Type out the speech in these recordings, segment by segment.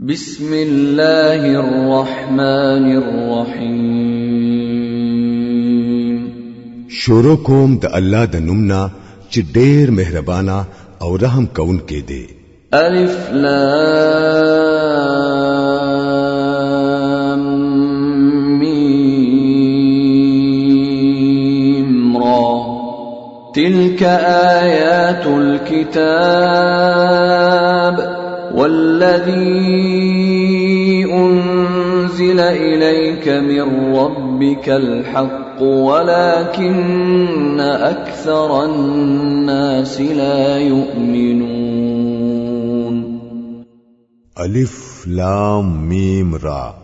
بسم الله الرحمن الرحیم. شروع کوم د الله د نومنا چې ډېر مهربانا او رحم کون کې دی. الف لام میم را تلك آیات الكتاب والذي أنزل إليك من ربك الحق ولكن أكثر الناس لا يؤمنون. الف لام میم را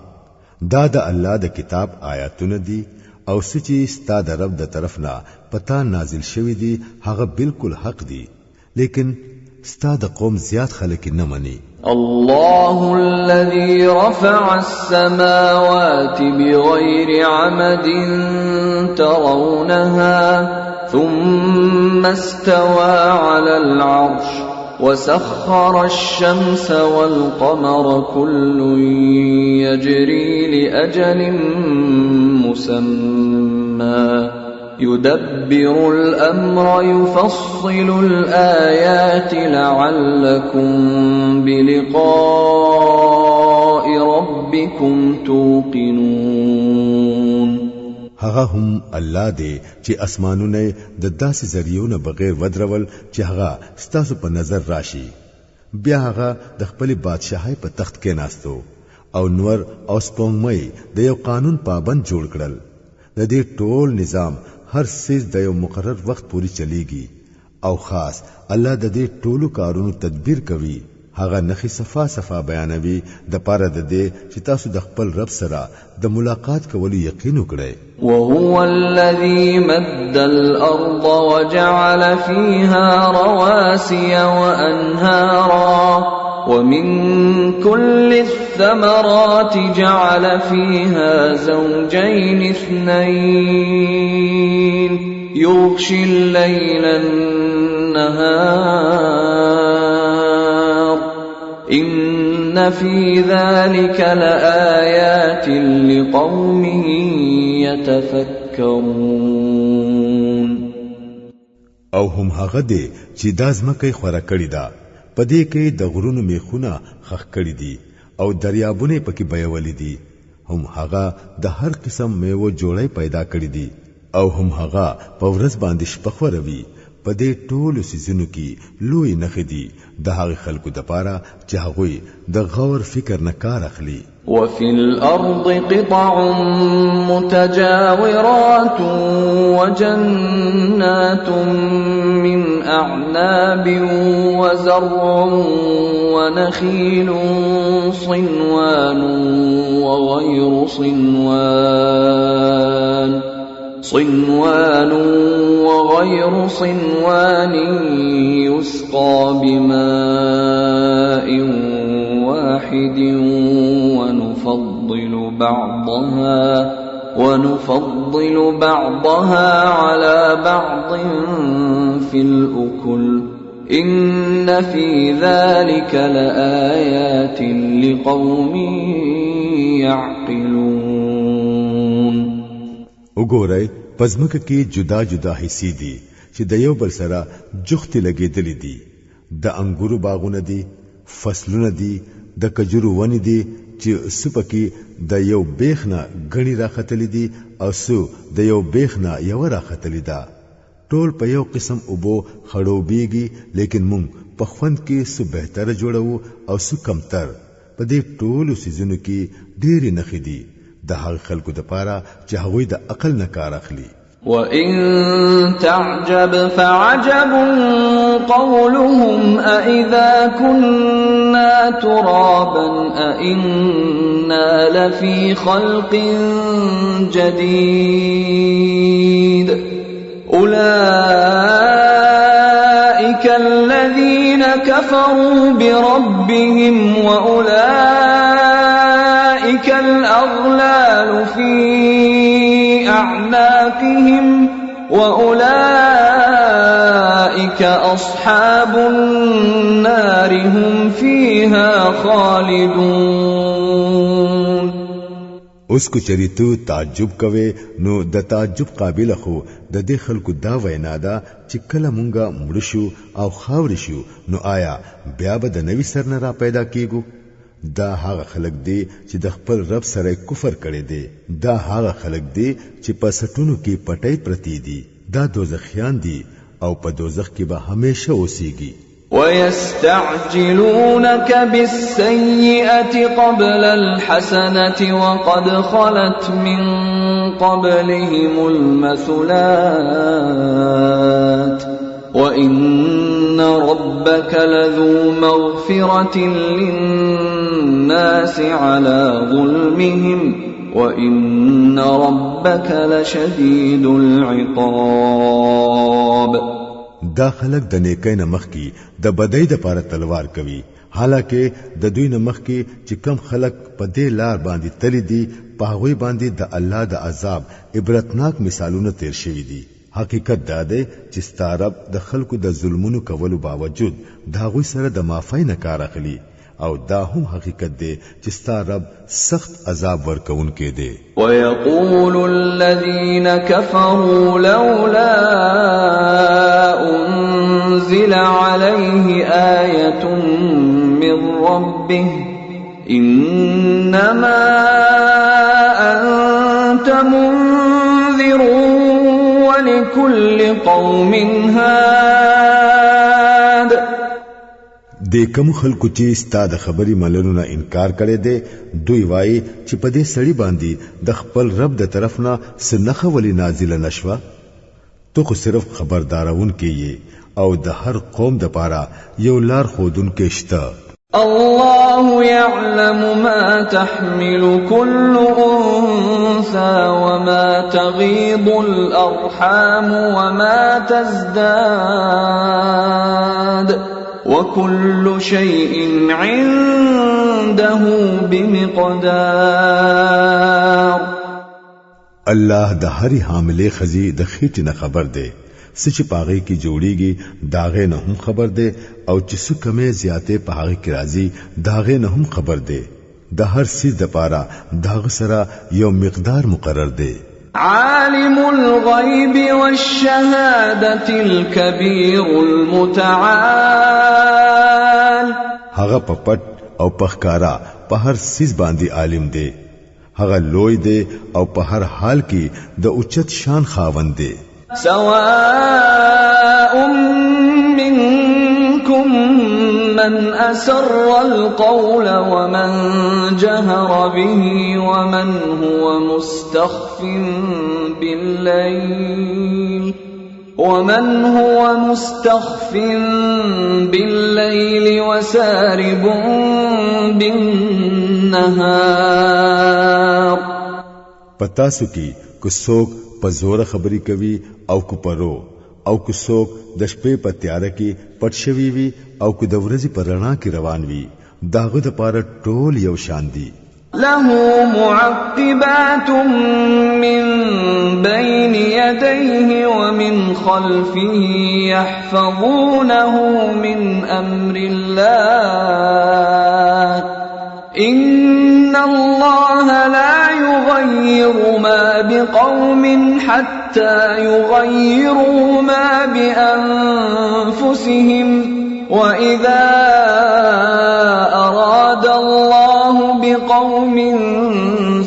دا د الله د کتاب آیاتونه دي او سچې ستا د رب د طرفنا پتا نازل شوی دي هغه بالکل حق دي لیکن ستا د قوم زیات خلک نه مني. الله الذي رفع السماوات بغير عمد ترونها ثم استوى على العرش وسخر الشمس والقمر كل يجري لأجل مسمى يدبر الأمر يفصل الآيات لعلكم بلقاء ربكم توقنون. هغه هم الله دی چې اسمانونه د داسې ذریعونه بغیر ودرول چې هغه ستاسو په نظر راشي. بیا هغه د خپل بادشاہي په تخت کې ناستو او نور او سپوږمۍ د یو قانون پابند جوړ کړل. د دې ټول نظام هر سیز د یو مقرر وخت پوری چلیږي او خاص الله د دې ټولو کارونو تدبیر کوي. هغه نخي صفا صفا بیانوي د پاره د دې چې تاسو د خپل رب سره د ملاقات کولو یقین وکړئ. وهو الذي مد الأرض وجعل فيها رواسي وأنهارا ومن كل الثمرات جعل فيها زوجين اثنين يغشي الليل النهار إن في ذلك لآيات لقوم يتفكرون. او هم هغه دی چې د ازمکه خورا کړی دا پدې کې د غرونو میخونه خخ کړی دي او دریابونه پکې بهولې دي. هم هغه د هر قسم میوه جوړې پیدا کړی دي او هم هغه په ورځ باندې شپه خوروي. پدې ټول سيزونو کې لوی نخې دي د هغه خلکو د پاره چې هغه د غور فکر نه کار اخلي. وفي الأرض قطع متجاورات وجنات من أعناب وزرع ونخيل صنوان وغير صنوان يسقى بماء واحد ونفضل بعضها على بعض في الأكل إن في ذلك لآيات لقوم يعقلون. وګورئ پزمکه کې جدا جدا حصے دي چې د یو بل سره جوختي لګېدلې دي. د انګورو باغونه دي، فصلونه دي، د کجورو ونې دي چې سپکی د یو بیخنا غنی راختلې دي او سو د یو بیخنا یو راختلې ده. ټول په یو قسم اوبو خړوبېږي لیکن مونږ په خوند کې سو بهتره جوړو او سو کمتر. په دې ټولو سيزونو کې ډېری نخې دي د هغه خلکو د پاره چې هغوی د عقل نه کار اخلي. وَإِن تَعْجَبْ فَعَجَبٌ قَوْلُهُمْ أَإِذَا كُنَّا تُرَابًا أَإِنَّا لَفِي خَلْقٍ جَدِيدٍ أُولَئِكَ الَّذِينَ كَفَرُوا بِرَبِّهِمْ وَأُولَئِكَ الْأَغْلَالُ فِي أعناقهم وأولئك أولئك أصحاب النار هم فيها خالدون. اوس کو چریتو تعجب کوي نو د تعجب قابل خو د دې خلکو دا وینا ده چې کله مونږه مړ شو او خاور شو نو آیا بیا به د نوې سر نه را پیدا کیږو؟ دا هغه خلک دي چې د خپل رب سره کفر کړي دي. دا هغه خلک دي چې په سټونو کې پټي پرتی دي. دا دوزخیان دي او په دوزخ کې به همیشه اوسيږي. ويستعجلونك بالسيئة قبل الحسنة وقد خلت من قبلهم المثلات وإن ربك لذو مغفرة للناس على ظلمهم وإن ربك لشديد العقاب. دا خلق د نیکۍ نه مخکي د بدۍ د پاره تلوار کوي، حالکه د دوی نه مخکي چې کم خلق په دې لار باندې تللی دي په هغه باندې د الله د عذاب عبرتناک مثالونه تیر شوي دي. حقیقت دا دی چې ستارب د خلکو د ظلمونو کولو باوجود دا غوي سره د معافی نه کار اخلي او دا هم حقیقت دی چې ستارب سخت عذاب ورکون کې دی. ويقول الذين كفروا لولا أنزل عليه آية من ربه إنما أنت منذر ولكل قوم هاد. د کوم خلکو چې ستاد خبري ملنو نه انکار کړي دي دوی وایي چې په دې سړی باندې د خپل رب د طرف نه سنخه ولی نازله نشوه. تو خو صرف خبردارون کیږي او د هر قوم د پاره یو لار خودون کې شته. الله يعلم ما تحمل كل أنثى وما تغيض الأرحام وما تزداد وكل شيء عنده بمقدار. الله د هرې حاملې خزي د خېټې نه خبر دی، سچ پاغې کې جوړيږي داغه نه هم خبر دی او چې څه کمې زیاتې پاغې کې راځي داغه نه هم خبر دی. د هر څه د پاره داغه سره یو مقدار مقرر دی. عالم الغيب والشهادة الكبير المتعال. هغه پپټ او پخکارا په هر سیز باندې عالم دی. هغه لوی دی او په هر حال کې د اوچت شان خاوند دی. سواء منكم من أسر القول ومن جهر به ومن هو مستخف بالليل وسارب بالنهار. پتاسو کی کو څوک په زور خبري کوي او کو پرو او کو څوک د شپې په تیاره کې پټ شوی وي او کو د ورځې په رڼا کې روان وي داغه د پاره ټول یو شان دي. له معقبات من بين يديه ومن خلفه يحفظونه من أمر الله إن الله لا يغير ما بقوم حتى يغيروا ما بأنفسهم وإذا أراد الله بقوم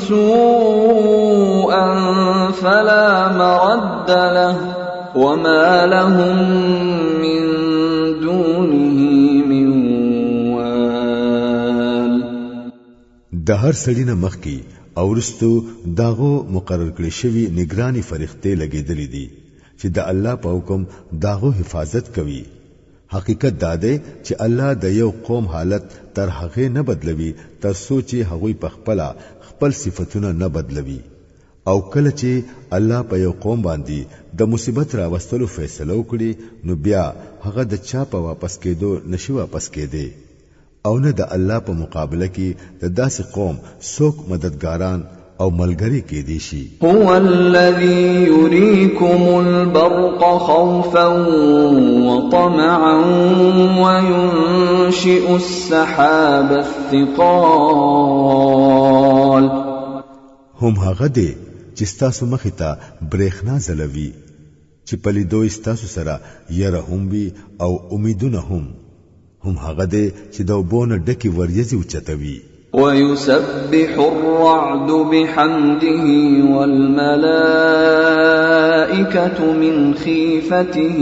سوءا فلا مرد له وما لهم من دونه من وال. د هر سړی نه مخکي او ورستو داغو مقرر کړی شوی نگرانی فرښتې لګېدلې دي چې د الله په حکم داغو حفاظت کوي. حقیقت دا دی چې الله د یو قوم حالت تر هغه نه بدلوي تر سوچي هغوی په خپل صفاتونه نه بدلوي او کله چې الله په یو قوم باندې د مصیبت راوستلو فیصله وکړي نو بیا هغه د چا په واپس کېدو نشي واپس کېدی او نه د الله په مقابله کې د داسې قوم څوک مددګاران او ملګری کې دي شي. هو الذي يريكم البرق خوفا وطمعا وينشئ السحاب الثقال. هم هغه دی چې ستاسو مخې ته برېښنا ځلوي چې په لیدو ستاسو سره یره هم وي او امیدونه هم هغه دی چې د اوبو نه ډکې وریځې اوچتوي. ويسبح الرعد بحمده والملائكة من خيفته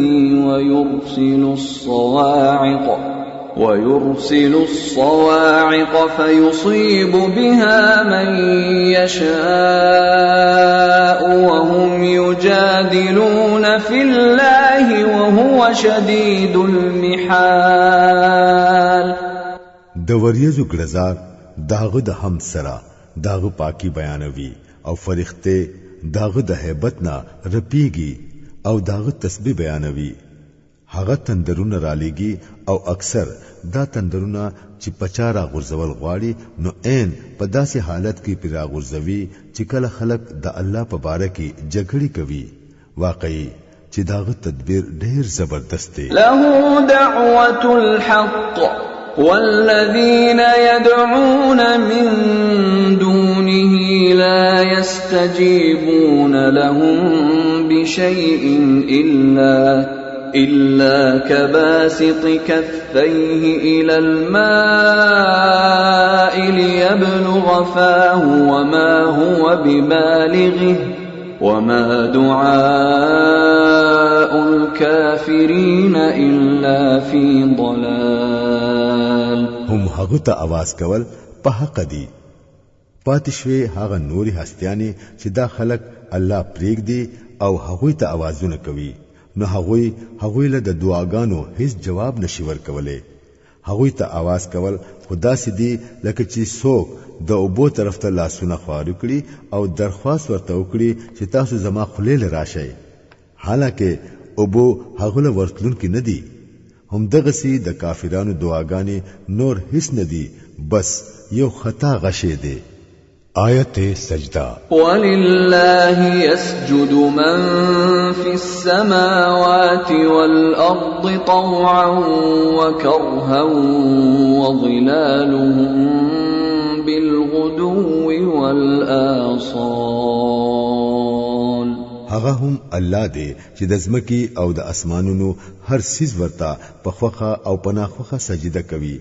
ويرسل الصواعق فيصيب بها من يشاء وهم يجادلون في الله وهو شديد المحال. د وریځو ګړزار داغه د هم سره داغه پاکي بیانوي او فرښتې داغه د hebat نه رپیږي او داغه تسبیح بیانوي. هغه تندرونه را لېږي او اکثر دا تندرونه چې پچارا غرزول غواړي نو عین په داسې حالت کې پیرا غرزوي چې کله خلق د الله په باره کې جګړې کوي. واقعي چې داغه تدبیر ډېر زبردست دی. له دعوة الحق والذين يدعون من دونه لا يستجيبون لهم بشيء إلا كباسط كفيه إلى الماء ليبلغ فاه وما هو ببالغه وما دعاء الكافرين إلا في ضلال. هم هغه ته आवाज کول په حق دي. پاتشوي هغه نوري هستياني چې دا خلق الله پریک دي او هغه ته आवाजونه کوي نو هغه له د دعاګانو هیڅ جواب نشي ورکولې. هغه ته आवाज کول خدا سي لکه چې څوک د اوبو طرف ته لاسونه خوارو کړي او درخواست ورته وکړي چې تاسو زما خلیل راشي. حالکه اوبو هغه له ورتلون کې نه دي. هم دغه سي د کافرانو دعاګانې نور هیڅ نه دي بس یو خطا غشي دي. آیت سجدہ. ولله يسجد من في السماوات والأرض طوعا وكرها وظلالهم بالغدو والآصال. هغه هم الله دی چې د ځمکې او د اسمانونو هر سیز ورته په خوخه او پناخوخه سجده کوي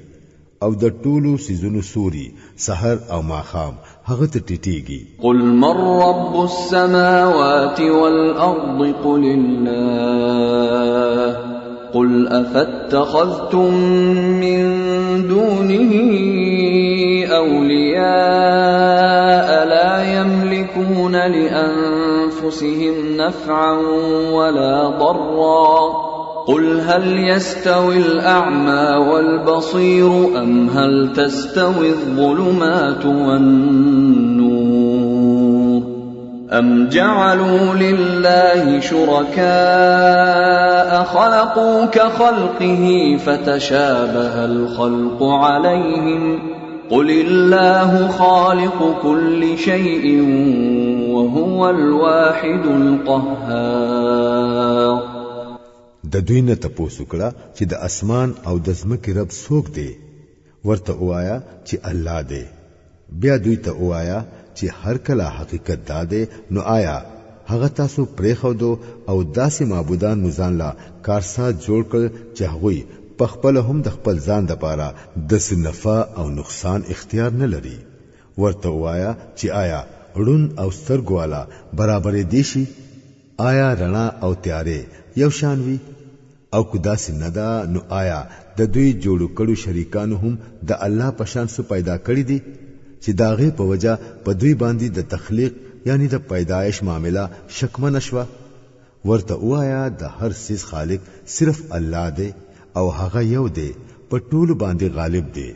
او د ټولو سيزونو سوري سحر او ماخام هغه ته ټټيږي. قل من رب السماوات والأرض قل الله قل أفاتخذتم من دونه أولياء لا يملكون لأنفسهم نفعا ولا ضرا قل هل يستوي الأعمى والبصير أم هل تستوي الظلمات والنور أم جعلوا لله شركاء خلقوا كخلقه فتشابه الخلق عليهم قل الله خالق كل شيء وهو الواحد القهار. د دوی نه تاسو کړه چې د اسمان او د ځمکې رب څوک دی؟ ورته وایا چې الله دی. بیا دوی ته وایا چې هر کله حقیقت داده نو آیا هغه تاسو پرې خو دو او داسې معبودان مزان لا کارسات جوړ کړ چې هغوی په خپل هم د خپل ځان د پاره د سنفا او نقصان اختیار نه لري. ورته وایا چې آیا ړون او سترګوالا برابر دي شي؟ آیا رڼا او تیارې یو شان وي؟ او کدا سندا نو آیا د دوی جوړو کړو شریکانو هم د الله په شان څه پیدا کړی دي چې داغه په وجہ په دوی باندې د تخلیق یعنی د پیدایش معاملہ شکمن شوا؟ ورته وایا د هر سیز خالق صرف الله دی او هغه یو دی په ټول باندې غالب دی.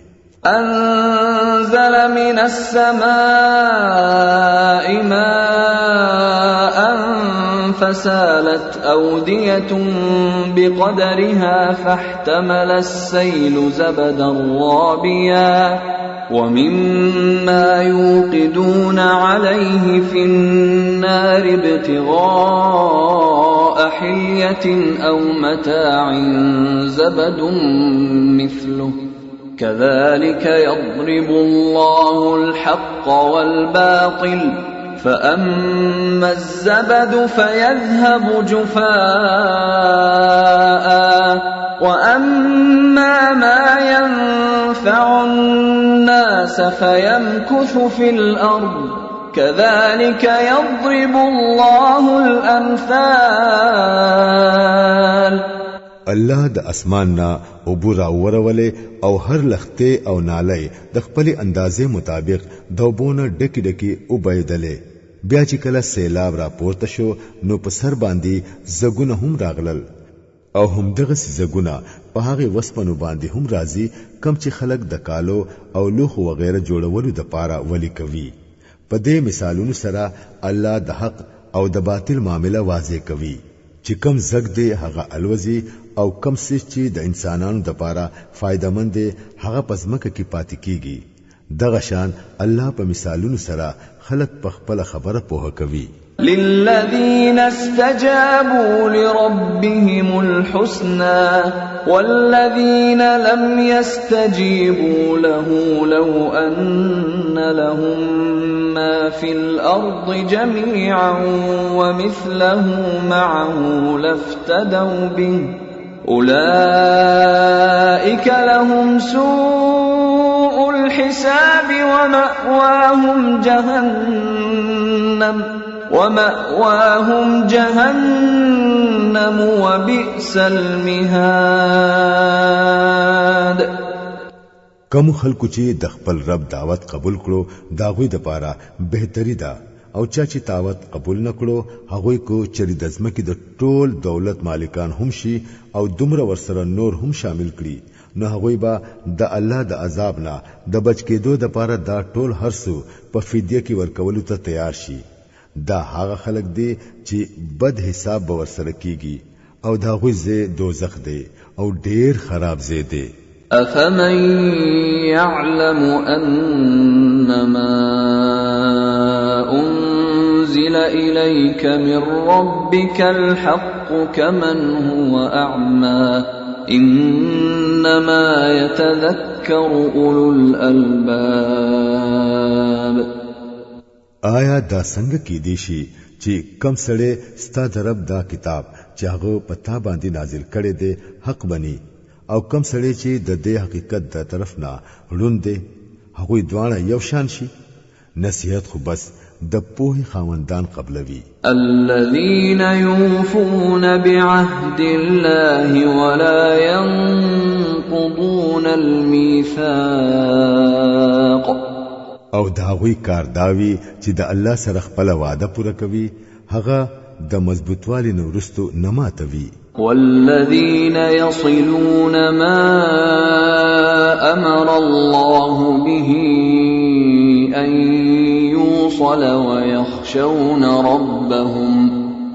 أنزل من السماء ماء فسالت أودية بقدرها فاحتمل السيل زبدا رابيا ومما يوقدون عليه في النار ابتغاء حلية أو متاع زبد مثله كذلك يضرب الله الحق والباطل فأما الزبد فيذهب جفاء وأما ما ينفع الناس فيمكث في الأرض كذلك يضرب الله الأمثال الله د اسمان نا اوبو راورولې او هر لخته او ناله د خپل اندازې مطابق دوبونه ډکی ډکی وبیدلې بیا چې کله سیلاب را پورته شو نو په سر باندې زګونه هم راغلل او هم دغه زګونه په هغه وسپنو باندې هم راځي کم چې خلک د کالو او لوخ وغیرہ جوړولو د پاره ولي کوي په دې مثالونو سره الله د حق او د باطل معاملې واضح کوي چې کم زګ دی هغه الوزي او کم څه چې د انسانانو د پاره فائدمند دی هغه پزمکه کې پاتې کیږي دغه شان الله په مثالونو سره خلق په خپل خبره پوهه کوي للذين استجابوا لربهم الحسنى والذين لم يستجيبوا له لو أن لهم ما في الأرض جميعا ومثله معه لافتدوا به أولئك لهم سوء الحساب ومأواهم جهنم وبئس المهاد کوم خلکو چې د خپل رب دعوت قبول کړو داغوی د پاره بهتري ده او چا چې دعوت قبول نکړو هغه کو چې د ځمکې د ټول دولت مالکان هم شي او دومره ورسره نور هم شامل کړي نو هغه با د الله د عذاب نه د بچ کېدو د پاره دا ټول هرڅو په فدیه کې ورکولو ته تیار شي دا هغه خلک دي چې بد حساب به ورسره کیږي او دا غوځه دوزخ دی او ډیر خراب ځای دی أفمن يعلم أنما أنزل إليك من ربك الحق كمن هو أعمى إنما يتذكر أولو الألباب آیا دا څنګه کې دی شي چې کم سړی ستا د رب دا کتاب چې هغه پتا باندې نازل کړي دی حق بني او کم سړی چې د دې حقیقت د طرف نه وړوند دی هغه دوانه یو شان شي نصیحت خو بس د پوهې خاوندان قبلوي الذين يوفون بعهد الله ولا ينقضون الميثاق او داوی کار داوی چې د الله سره خپل وعده پوره کوي هغه د مضبوطوالي نورستو نماتوي والذين يصلون ما أمر الله به أن يوصل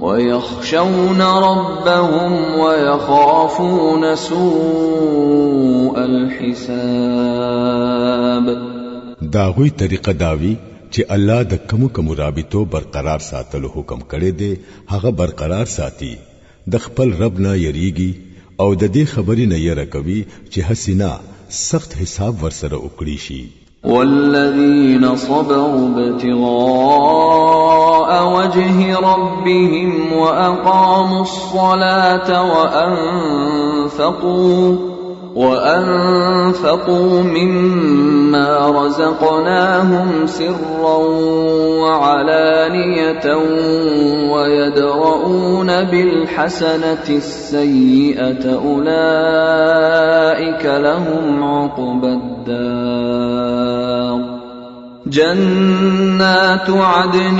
ويخشون ربهم ويخافون سوء الحساب داغوی طریقه داوی چې الله د کوم رابطو برقرار ساتلو حکم کړی دی هغه برقرار ساتي د خپل رب نه یریږي او د دې خبرې نه یره کوي چې حسینا سخت حساب ورسره وکړي شي والذين صبروا ابتغاء وجه ربهم وأقاموا الصلاة وأنفقوا مما رزقناهم سرا وعلانية ويدرؤون بالحسنة السيئة أولئك لهم عقبى الدار جنات عدن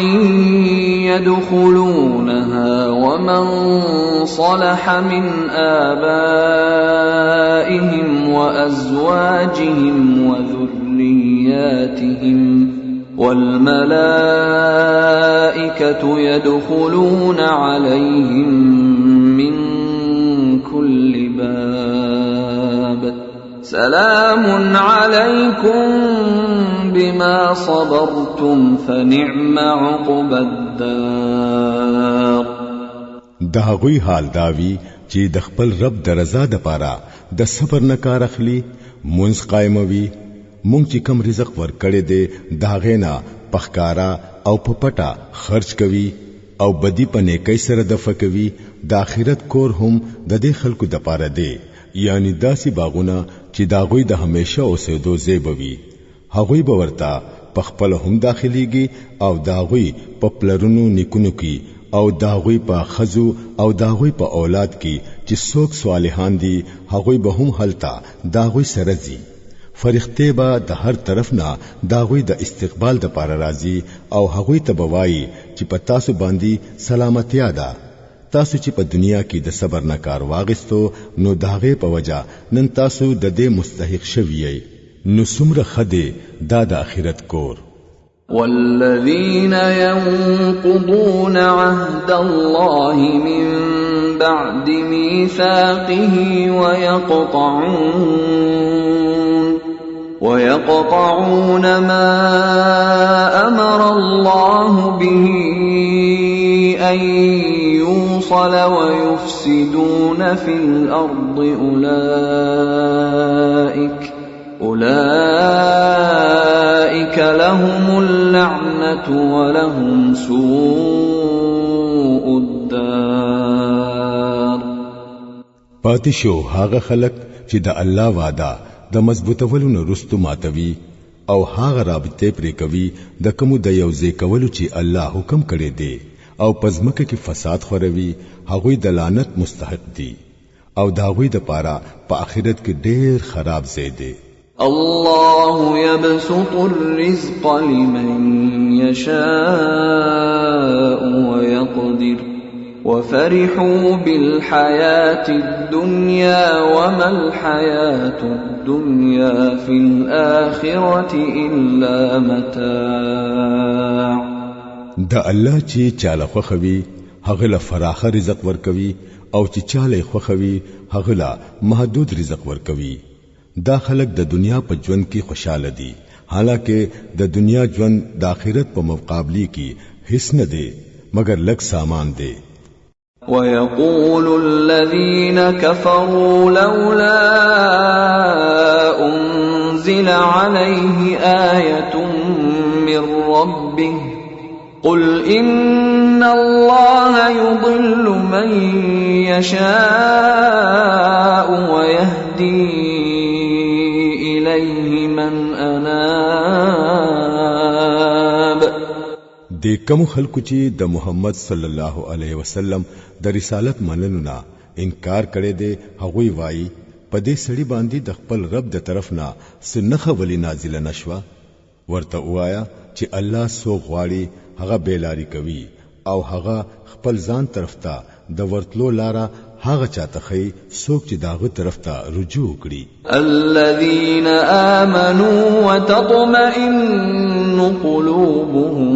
يدخلونها ومن صلح من آبائهم وأزواجهم والملائكة يدخلون عليهم من كل باب سلام عليكم بما صبرتم فنعم عقبى الدار. د هغوی حال داوی چې د خپل رب د رضا د پاره د صبر نه کار اخلي، منځ قائموي. مونږ چې کم رزق ورکړې دي داغه نه پخکارا او پپټا خرج کوي او بدی په نیکۍ سره د فکوي. د آخرت کور هم د دې خلکو د پاره دی، یعنی داسي باغونه چې داغوی د همیشه اوسېدو زیبوي. هغوی به ورته په خپل هم داخليږي او داغوی په پلرونو نیکونو کې او داغوی په خزو او داغوی په اولاد کې چې څوک صالحان دي هغوی به هم هلتا داغوی سره زی. فرښتې به د هر طرف نه داغوی د استقبال د پاره راځي او هغوی ته بوایي چې په تاسو باندې سلامتیا ده. تاسو چې په دنیا کې د صبر نه کار واغستو نو داغه په وجا نن تاسو د دې مستحق شویئ. نو څومره خده دا د آخرت کور. والذين ينقضون عهد الله من بعد ميثاقه ويقطعون ما أمر الله به أن يوصل ويفسدون في الأرض أولئك لهم اللعنة ولهم سوء الدار. پاتشو هاغه خلق چې د الله وعده د مضبوطولو نه رستو ماتوي او هاغه رابطه پرې کوي د کوم د یوځې کولو چې الله حکم کړی دی او پزمکه کې فساد خوروي، هغوی د لعنت مستحق دي او داغوی د پاره په آخرت کې ډېر خراب ځای دی. الله يبسط الرزق لمن يشاء ويقدر وفرحوا بالحياة الدنيا وما الحياة الدنيا في الآخرة إلا متاع. د الله چې چاله خوخوي هغه له فراخه رزق ورکوي او چې چاله خوخوي هغه له محدود رزق ورکوي. دا خلق د دنیا په ژوند کې خوشاله دي، حالکه د دنیا ژوند د آخرت په مقابله کې هیڅ نه دی مگر لږ سامان دی. ويقول الذين كفروا لولا أنزل عليه آية من ربه قل إن الله يضل من يشاء ويهدي إليه من أناب. د کوم خلکو چې د محمد صلی الله علیه وسلم د رسالت منلو نه انکار کړي دي هغوی وایي په دې سړي باندې د خپل رب د طرف نه سنخه ولی نازله نشوه. ورته وایا چې الله سو غواړي هغه بیلاری کوي او هغه خپل ځان طرف ته د ورتلو لاره هغه چاته خي څوک چې داغه طرف ته رجوع کړي. الذين آمنوا وتطمئن قلوبهم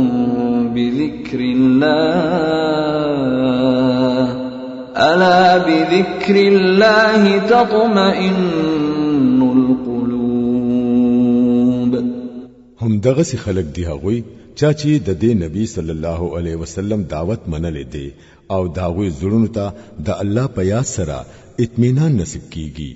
بذكر الله ألا بذكر الله تطمئن القلوب. هم دغه سي خلق دی هغوی چا چې د دې نبی صلی الله علیه وسلم دعوت منلې دي او داوی زړونو ته د الله په یاد سره اطمینان نصیب کیږي.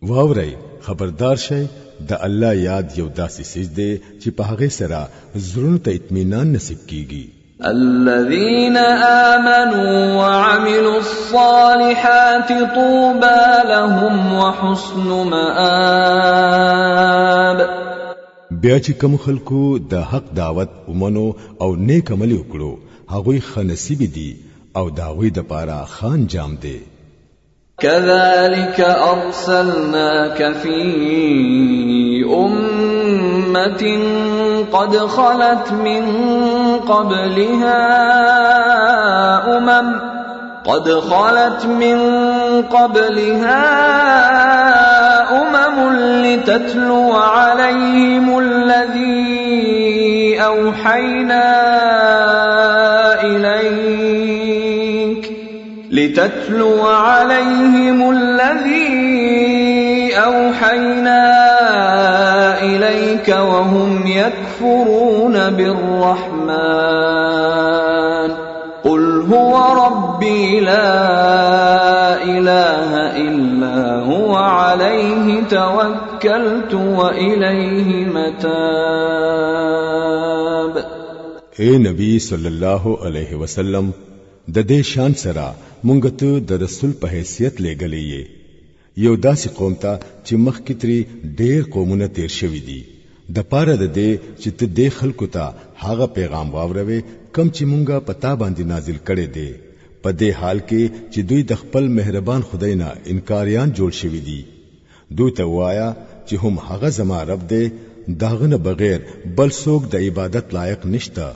واورئ خبردار شئ د الله یاد یو داسې سیز دی چې په هغه سره زړونو ته اطمینان نصیب کیږي. الذين آمنوا وعملوا الصالحات طوبى لهم وحسن مآب. بیا چې کوم خلکو د حق دعوت ومنو او نیک عمل وکړو هغوی ښه نصیب دي او داوی د پاره خان جام دی. كذلك أرسلناك في أمة قد خلت من قبلها أمم لتتلو عليهم الذي أوحينا إليك لتتلو عليهم الذي أوحينا إليك وهم يكفرون بالرحمن قل هو ربي لا إله إلا هو عليه توكلت وإليه متاب. اے نبی صلی الله علیه وسلم د دې شان سره مونږ ته د رسول په حیثیت لېږلې یې یو داسې قوم ته چې مخکې ترې ډېر قومونه تیر شوي دي د پاره د دې چې ته دې خلکو ته هغه پیغام واوروي کم چې مونږه پتا باندې نازل کړي دي په دې حال کې چې دوی د خپل مهربان خدای نه انکاریان جوړ شوي دي دوی ته وایا چې هم هغه زما رب دی داغه بغیر بل څوک د عبادت لایق نشته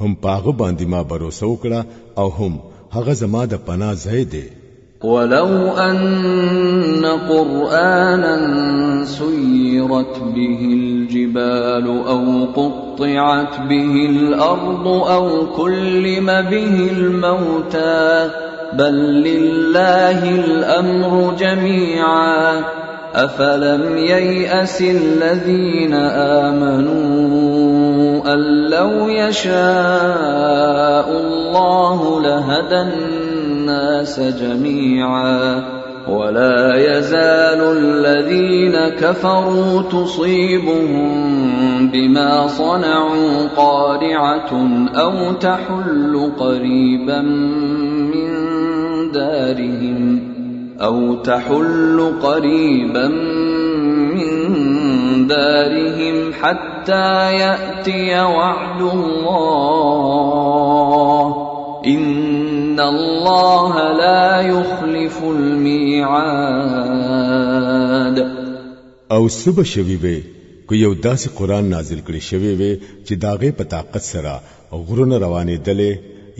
هم پاغه باندې ما باور وکړه او هم هغه زما د پناه ځای دی. ولو أن قرآنا سيرت به الجبال أو قطعت به الأرض أو كلم به الموتى بل لله الأمر جميعا أفلم ييأس الذين آمنوا أن لو يشاء الله لهدى الناس جميعا ولا يزال الذين كفروا تصيبهم بما صنعوا قارعة أو تحل قريبا من دارهم حتى يأتي وعد الله إن الله لا يخلف الميعاد. او صبح شوی وي کو یو داسې قران نازل کړي شوی وي چې داغه په طاقت سره غرونه روانې دلې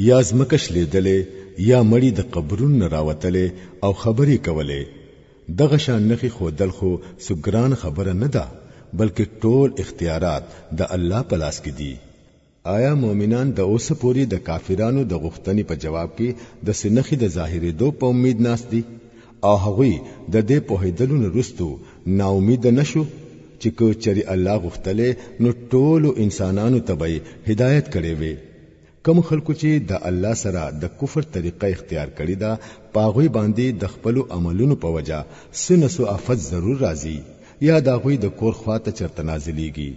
یا زمکش لیدلې یا مړی د قبرونو راوتلې او خبرې کولې دغه شان نخي خودل خو سګران خبره نه ده بلکې ټول اختیارات د الله په لاس کې دي. آیا مؤمنان د اوسه پوری د کافرانو د غوښتنې په جواب کې د سنخي د ظاهرې دو په امید ناس دي او هغوی د دې په هیدلو نرستو نا امید نشو چې کو چری الله غوښتلې نو ټول انسانانو ته به هدایت کړي وي. کوم خلکو چې د الله سره د کفر طریقه اختیار کړی دا پاغوی باندې د خپل عملونو په وجا سنسو افت ضرور راځي یا دا غوی د کور خواته چرته نازلېږي.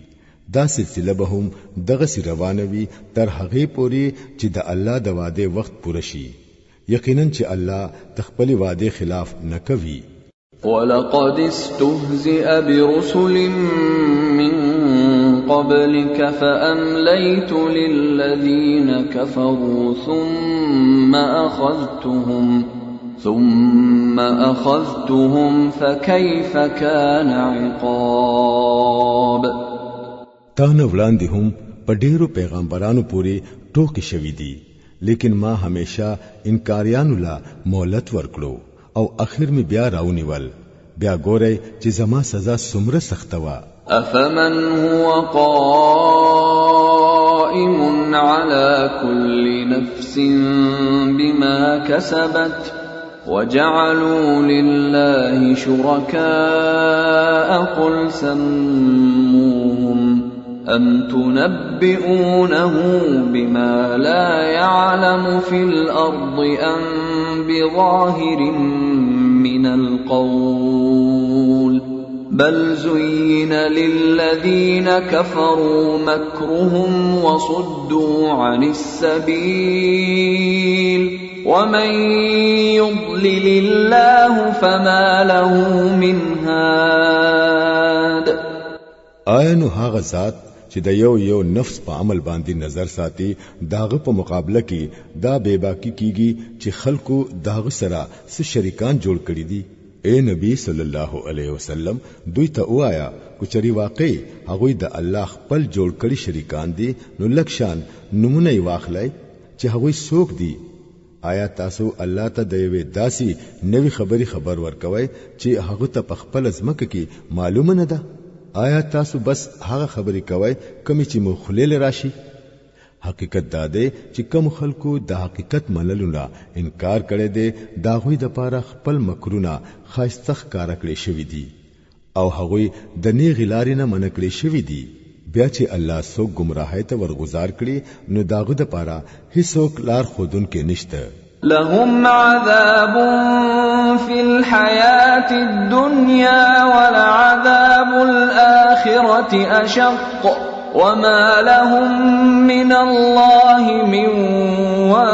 دا سلسله به هم دغه سی روانوي تر هغه پوري چې د الله د وعده وخت پوره شي. یقینا چې الله تخپل وعده خلاف نه کوي. ولقد استهزئ برسل من قبلك فأمليت للذين كفروا ثم أخذتهم فكيف كان عقاب. تانه وړاندې هم په ډیرو پیغمبرانو پورې ټوکې شوې دي لیکن ما همیشه انکاریانو لا مهلت ورکړو او اخر می بیا راونیول بیا ګورئ چې زما سزا څومره سخته وه. أفمن هو قائم على كل نفس بما كسبت وجعلوا لله شركاء قل سموهم أم تنبئونه بما لا يعلم في الأرض أم بظاهر من القول بل زين للذين كفروا مكرهم وصدوا عن السبيل ومن يضلل الله فما له من هاد. آیا نو هغه ذات چې د یو نفس په عمل باندې نظر ساتي داغه په مقابله کې دا بے باکی کیږي چې خلکو داغه سره څه شریکان جوړ کړي دي. اے نبی صلی الله علیه وسلم دوی ته وایا کچري واقعي هغه د الله خپل جوړ کړي شریکان دي نو لکشان نمونه واخلای چې هغه څوک دي. آیا تاسو الله ته د یوې داسي نوې خبر ورکوي چې هغه ته په خپل ځمکه کې معلومه نه ده آیا تاسو بس هغه خبرې کوئ کمی چې مو خلیل راشي؟ حقیقت دا دی چې کوم خلکو د حقیقت منلو نه انکار کړي دي دا غوي د پاره خپل مکرونه خاصه ښکارا کړی شوی دي او هغوی د نیغ لارې نه منکړي شوی دي. بیا چې الله سو گمراهی ته ورغزار کړي نو داغه د پاره هیڅوک لار خودون کې نشته. لهم عذاب في الحياة الدنيا ولعذاب الآخرة أشق وما لهم من الله من واق.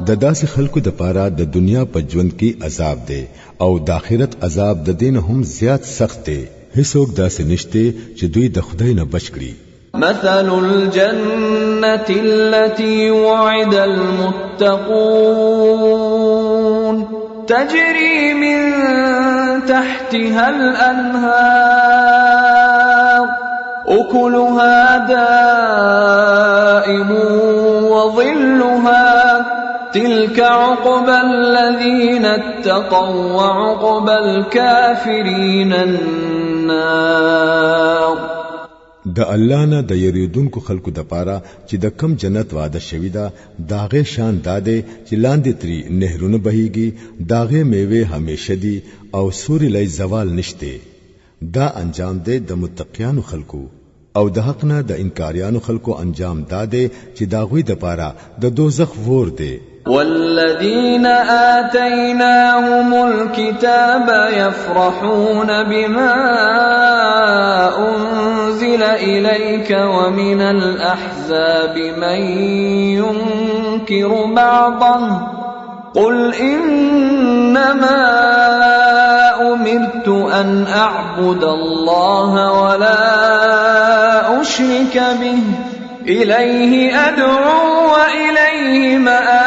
د داسې خلکو د پاره د دنیا په ژوند کې عذاب دی او د آخرت عذاب د دین هم زیات سخت دی. هیڅوک داسې نشته چې دوی د خدای نه بچ کړي. مثل الجنة التي وعد المتقون تجري من تحتها الأنهار أكلها دائم وظلها تلك عقبى الذين اتقوا وعقبى الكافرين النار. د الله نه د یریدونکو خلکو د پاره چې د کم جنت وعده شوی دا داغه شان داده چې لاندې تری نهرونه بهيږي داغه میوه همیشه دي او سوري لای زوال نشته. دا انجام دی د متقیانو خلکو او د حق نه د انکاریانو خلکو انجام داده چې داغوی د پاره د دوزخ ور دی. والذين آتيناهم الكتاب يفرحون بما أنزل إليك ومن الأحزاب من ينكر بعضه قل إنما أمرت أن أعبد الله ولا أشرك به إليه أدعو وإليه مآب.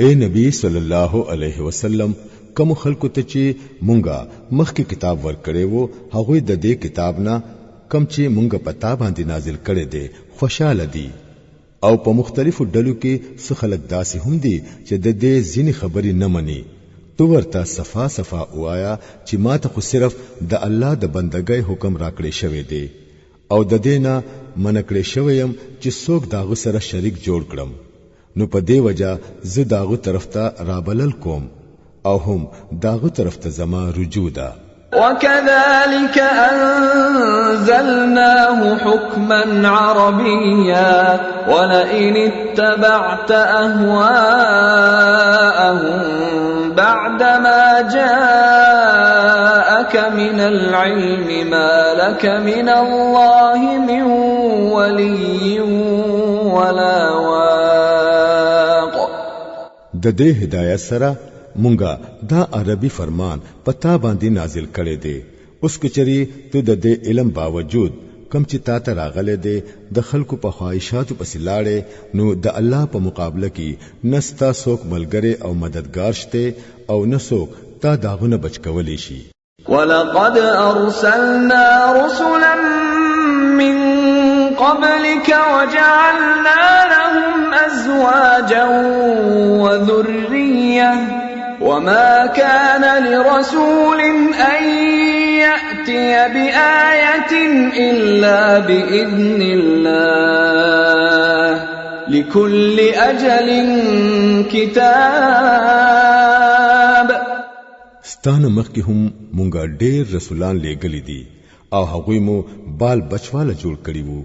اے نبی صلی الله علیه وسلم کوم خلکو ته چې مونږه مخکې کتاب ورکړې وو هغه د دې کتاب نه کم چې مونږه پتا باندې نازل کړي دي خوشاله دي او په مختلفو ډلو کې څه خلک داسې هم دي چې د دې ځینې خبرې نه مني. تو ورته صفا صفا وایا چې ما ته خو صرف د الله د بندګۍ حکم راکړې شوی دی او د دینا منکړې شویم چې څوک داغه سره شریک جوړ کړم نو په دې وجہ زه داغه طرف ته رابلل کوم او هم داغه طرف ته زما رجوع ده. وكذلك أنزلناه حكما عربيا ولئن اتبعت أهواءهم بعدما جاءك من العلم ما لك من الله من ولي ولا واق. د دې هدایت سره مونږه دا عربي فرمان پتا باندې نازل کړي دي. اوس کچري ته د دې علم باوجود کم چې تا ته راغله دي د خلکو په خواهشاتو پسې لاړې نو د الله په مقابله کې نستا څوک ملګری او مددگار شته او نسوک تا داغونه بچ کولې شي. ولقد أرسلنا رسلا من قبلك وجعلنا لهم أزواجا وذرية وما كان لرسول أن يأتي بآية إلا بإذن الله لكل أجل كتاب. ستانه مخکې هم مونږه ډېر رسولان لېږلي دي او هغوی مو بال بچواله جوړ کړي وو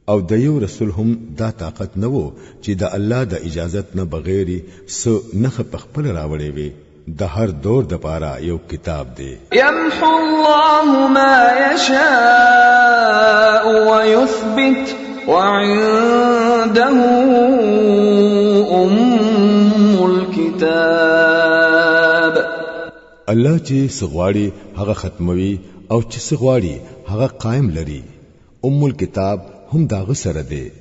او د یو رسول هم دا طاقت نه وو چې د الله د اجازت نه بغیر سو نخ پخپل راوړي وي. د هر دور د پاره یو کتاب دی. يمحو الله ما يشاء ويثبت وعنده الكتاب. الله چې سغواړي هغه ختموي او چې سغواړي هغه قائم لري. الكتاب هم داغه سره دی.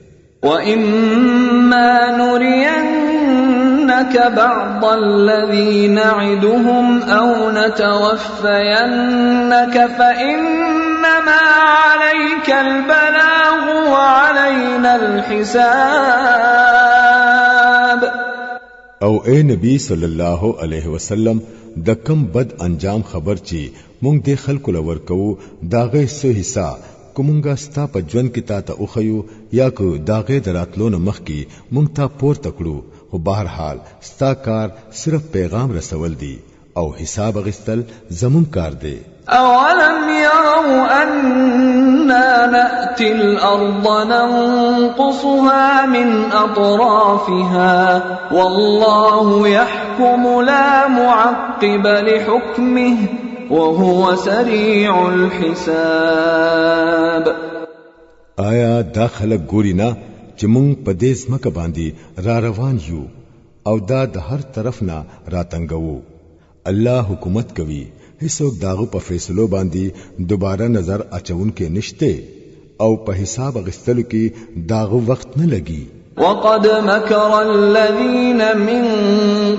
وَإِمَّا نُرِيَنَّكَ بَعْضَ الَّذِي نَعِدُهُمْ أَوْ نَتَوَفَّيَنَّكَ فَإِنَّمَا عَلَيْكَ الْبَلَاغُ وَعَلَيْنَا الْحِسَابُ. او اے نبی صلی الله علیه وسلم د کم بد انجام خبر چی مونږ د خلکو لور کوو داغه سو حصہ کومنګا ستا په ژوند کې تا ته اوخیو یا کو داغه دراتلو نه مخ کې مونږ ته پور تکړو خو بهر حال ستا کار صرف پیغام رسول دی او حساب غستل زمون کار دی أولم يروا أنا نأتي الأرض ننقصها من أطرافها والله يحكم لا معقب لحكمه وهو سريع الحساب آیا دا خلک ګوري نه چې مونږ په دې ځمکه باندې را روان یو او دا د هر طرف نه راتنګو الله حکومت کوي هیڅوک داغو په فیصلو باندې دوباره نظر اچون کې نشته او په حساب غستلو کې داغو وخت نه لګي وقد مكر الذين من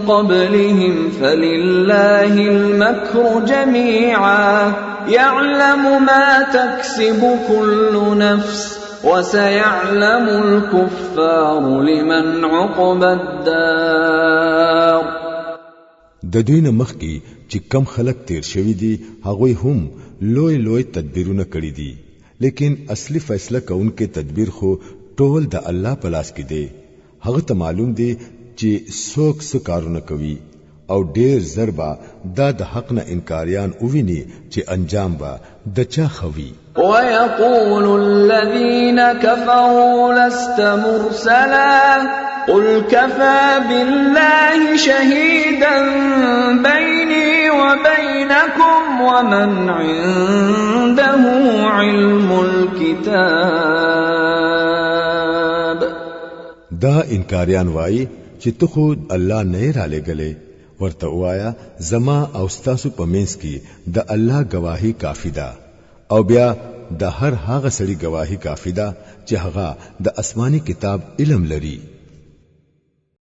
قبلهم فلله المكر جميعا يعلم ما تكسب كل نفس وسيعلم الكفار لمن عقبى الدار د دوی نه مخکي چې کم خلک تیر شوی دي هغه هم لوی تدبیرونه کړی دي لیکن اصلي فیصله کوونکې تدبیر خو ټول د الله په لاس کې دی هغه ته معلوم دی چې څوک څه کارونه کوي او ډیر ضربه دا د حق نه انکاریان اوویني چې انجام با د چا خوي ويقول الذين كفروا لست مرسلا قل كفى بالله شهيدا بيني وبينكم ومن عنده علم الكتاب دا انکاریان وای چې ته خود الله نه را لګلې ورته وایا زما او ستاسو په منځ کې د الله گواهی کافی ده او بیا د هر هغه سړي گواهی کافی ده چې هغه د آسماني کتاب علم لري